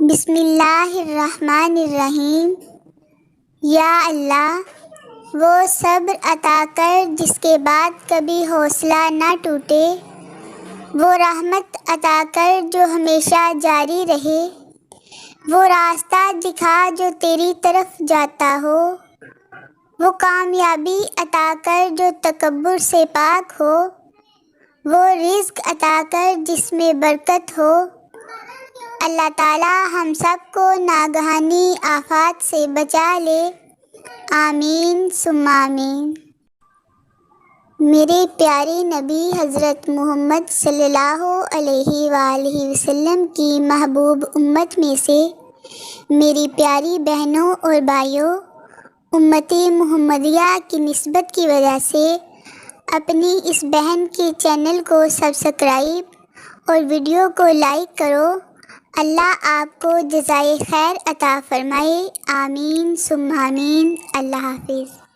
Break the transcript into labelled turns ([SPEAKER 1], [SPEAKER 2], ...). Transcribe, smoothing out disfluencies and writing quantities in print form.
[SPEAKER 1] بسم اللہ الرحمن الرحیم۔ یا اللہ وہ صبر عطا کر جس کے بعد کبھی حوصلہ نہ ٹوٹے، وہ رحمت عطا کر جو ہمیشہ جاری رہے، وہ راستہ دکھا جو تیری طرف جاتا ہو، وہ کامیابی عطا کر جو تکبر سے پاک ہو، وہ رزق عطا کر جس میں برکت ہو۔ اللہ تعالی ہم سب کو ناگہانی آفات سے بچا لے، آمین ثم آمین۔ میرے پیارے نبی حضرت محمد صلی اللہ علیہ وآلہ وسلم کی محبوب امت میں سے میری پیاری بہنوں اور بھائیوں، امت محمدیہ کی نسبت کی وجہ سے اپنی اس بہن کے چینل کو سبسکرائب اور ویڈیو کو لائک کرو۔ اللہ آپ کو جزائے خیر عطا فرمائے، آمین ثم آمین۔ اللہ حافظ۔